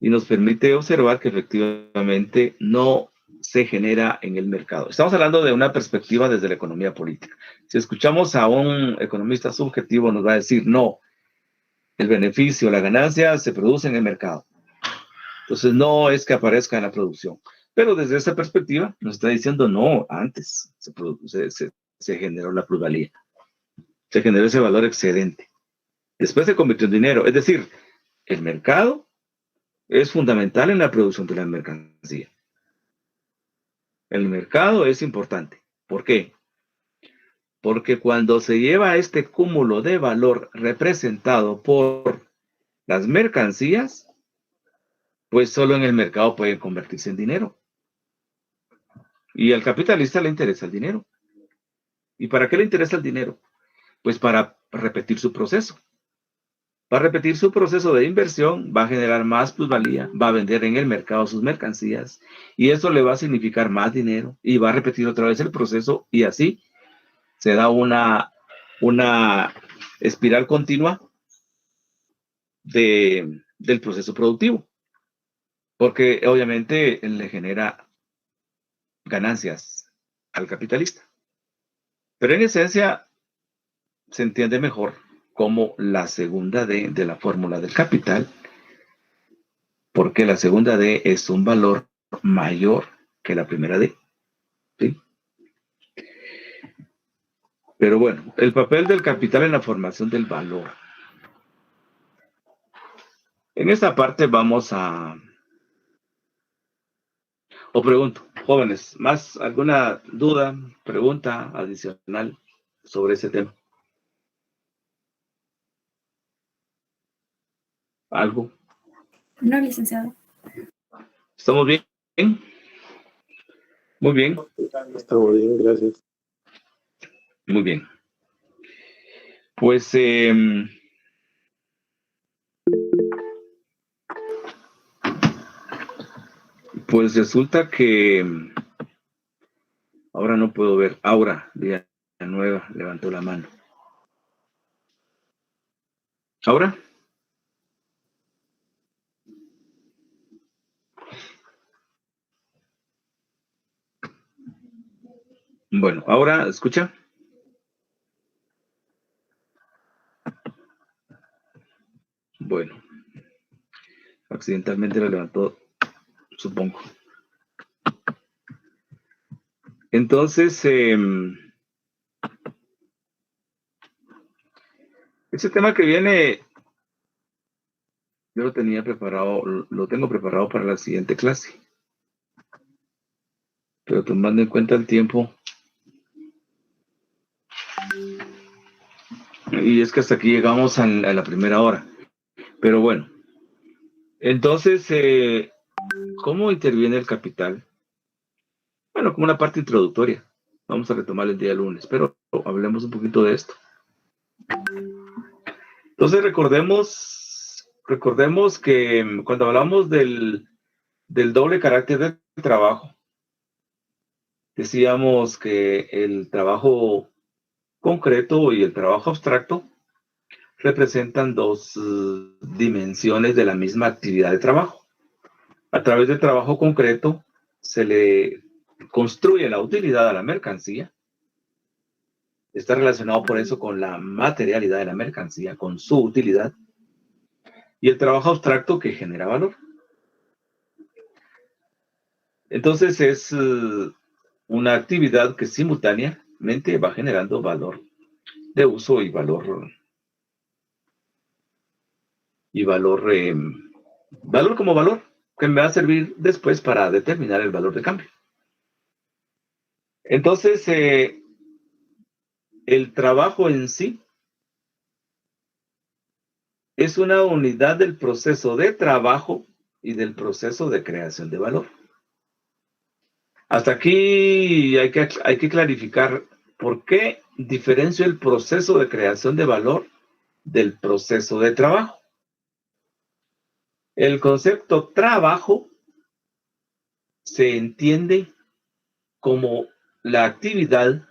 Y nos permite observar que efectivamente no se genera en el mercado. Estamos hablando de una perspectiva desde la economía política. Si escuchamos a un economista subjetivo, nos va a decir, no, El beneficio, la ganancia se produce en el mercado. Entonces no es que aparezca en la producción. Pero desde esa perspectiva nos está diciendo, no, antes se generó la plusvalía. Se generó ese valor excedente. Después se convirtió en dinero. Es decir, el mercado es fundamental en la producción de la mercancía. El mercado es importante. ¿Por qué? Porque cuando se lleva este cúmulo de valor representado por las mercancías, pues solo en el mercado pueden convertirse en dinero. Y al capitalista le interesa el dinero. ¿Y para qué le interesa el dinero? Pues para repetir su proceso. Va a repetir su proceso de inversión, va a generar más plusvalía, va a vender en el mercado sus mercancías y eso le va a significar más dinero y va a repetir otra vez el proceso y así se da una espiral continua del proceso productivo, porque obviamente le genera ganancias al capitalista. Pero en esencia se entiende mejor como la segunda D de la fórmula del capital, porque la segunda D es un valor mayor que la primera D. ¿Sí? Pero bueno, el papel del capital en la formación del valor. En esta parte vamos a... O pregunto, jóvenes, ¿más alguna duda, pregunta adicional sobre ese tema? ¿Algo? No, licenciado. ¿Estamos bien? Muy bien, Estamos bien, gracias. muy bien. Pues resulta que ahora no puedo ver. Aura Villanueva levantó la mano. ¿Aura? Bueno, ahora, ¿escucha? Bueno, accidentalmente la levantó, supongo. Entonces, ese tema que viene, yo lo tenía preparado, lo tengo preparado para la siguiente clase. Pero tomando en cuenta el tiempo, y es que hasta aquí llegamos a la primera hora. Pero bueno, entonces, ¿cómo interviene el capital? Bueno, como una parte introductoria. Vamos a retomar el día lunes, pero hablemos un poquito de esto. Entonces, recordemos que cuando hablamos del doble carácter del trabajo, decíamos que el trabajo concreto y el trabajo abstracto representan dos dimensiones de la misma actividad de trabajo. A través del trabajo concreto se le construye la utilidad a la mercancía. Está relacionado por eso con la materialidad de la mercancía, con su utilidad. Y el trabajo abstracto que genera valor. Entonces es una actividad que simultáneamente va generando valor de uso y valor como valor que me va a servir después para determinar el valor de cambio. Entonces, el trabajo en sí es una unidad del proceso de trabajo y del proceso de creación de valor. Hasta aquí hay que clarificar por qué diferencio el proceso de creación de valor del proceso de trabajo. El concepto trabajo se entiende como la actividad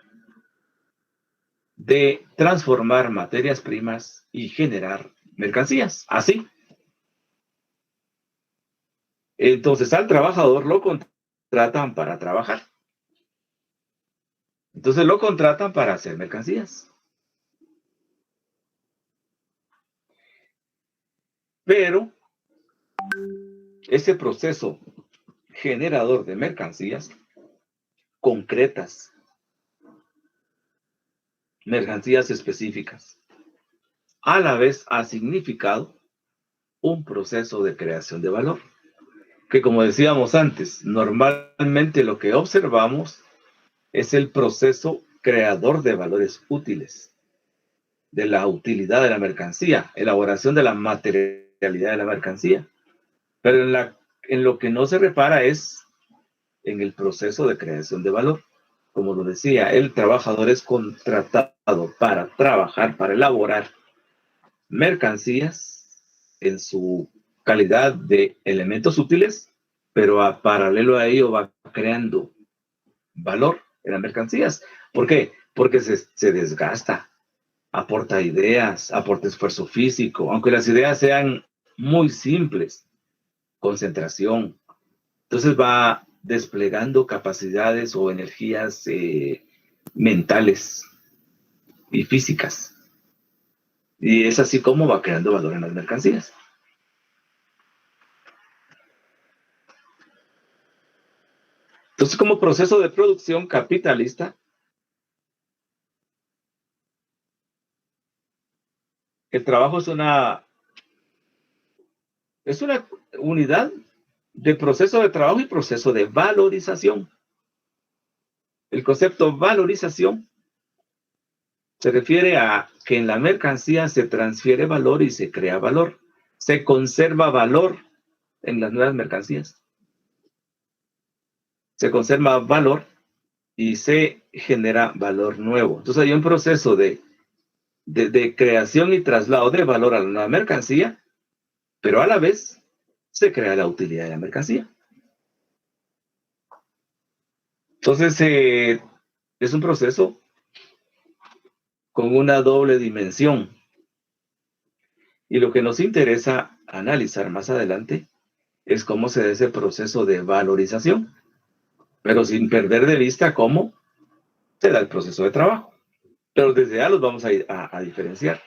de transformar materias primas y generar mercancías. Así. Entonces al trabajador lo contratan para trabajar. Entonces lo contratan para hacer mercancías. Pero ese proceso generador de mercancías concretas, mercancías específicas, a la vez ha significado un proceso de creación de valor, que como decíamos antes, normalmente lo que observamos es el proceso creador de valores útiles, de la utilidad de la mercancía, elaboración de la materialidad de la mercancía. Pero en lo que no se repara es en el proceso de creación de valor. Como lo decía, el trabajador es contratado para trabajar, para elaborar mercancías en su calidad de elementos útiles, pero a paralelo a ello va creando valor en las mercancías. ¿Por qué? Porque se desgasta, aporta ideas, aporta esfuerzo físico, aunque las ideas sean muy simples, concentración. Entonces va desplegando capacidades o energías mentales y físicas. Y es así como va creando valor en las mercancías. Entonces, como proceso de producción capitalista, el trabajo es una unidad de proceso de trabajo y proceso de valorización. El concepto valorización se refiere a que en la mercancía se transfiere valor y se crea valor. Se conserva valor en las nuevas mercancías. Se conserva valor y se genera valor nuevo. Entonces hay un proceso de creación y traslado de valor a la nueva mercancía, pero a la vez se crea la utilidad de la mercancía. Entonces es un proceso con una doble dimensión. Y lo que nos interesa analizar más adelante es cómo se da ese proceso de valorización, pero sin perder de vista cómo se da el proceso de trabajo. Pero desde ya los vamos a diferenciar.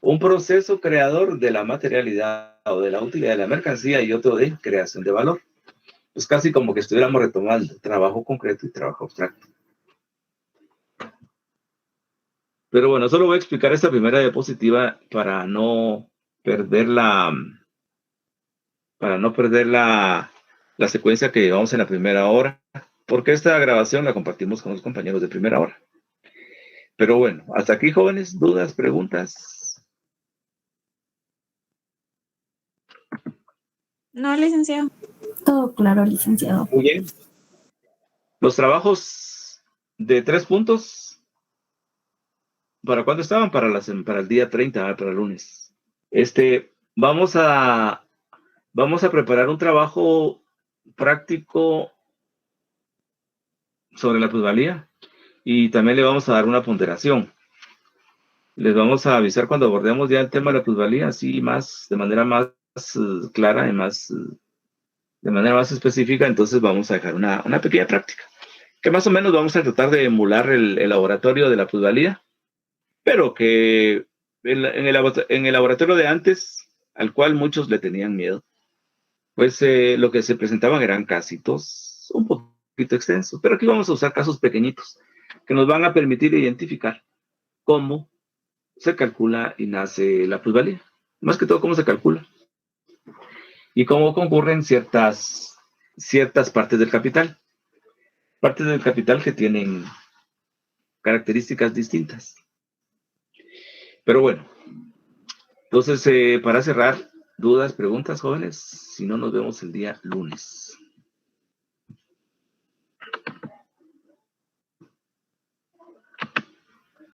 Un proceso creador de la materialidad o de la utilidad de la mercancía y otro de creación de valor. Es casi como que estuviéramos retomando trabajo concreto y trabajo abstracto. Pero bueno, solo voy a explicar esta primera diapositiva para no perder la secuencia que llevamos en la primera hora, porque esta grabación la compartimos con los compañeros de primera hora. Pero bueno, hasta aquí, jóvenes, dudas, preguntas. No, licenciado. Todo claro, licenciado. Muy bien. Los trabajos de 3 puntos, ¿para cuándo estaban? Para el día 30, para el lunes. Vamos a preparar un trabajo práctico sobre la plusvalía y también le vamos a dar una ponderación. Les vamos a avisar cuando abordemos ya el tema de la plusvalía, así de manera más clara y de manera más específica. Entonces vamos a dejar una pequeña práctica, que más o menos vamos a tratar de emular el laboratorio de la plusvalía, pero que en el laboratorio de antes, al cual muchos le tenían miedo, pues lo que se presentaban eran casitos un poquito extensos, pero aquí vamos a usar casos pequeñitos que nos van a permitir identificar cómo se calcula y nace la plusvalía. Más que todo, cómo se calcula y cómo concurren ciertas partes del capital. Partes del capital que tienen características distintas. Pero bueno, entonces para cerrar, dudas, preguntas, jóvenes, si no nos vemos el día lunes.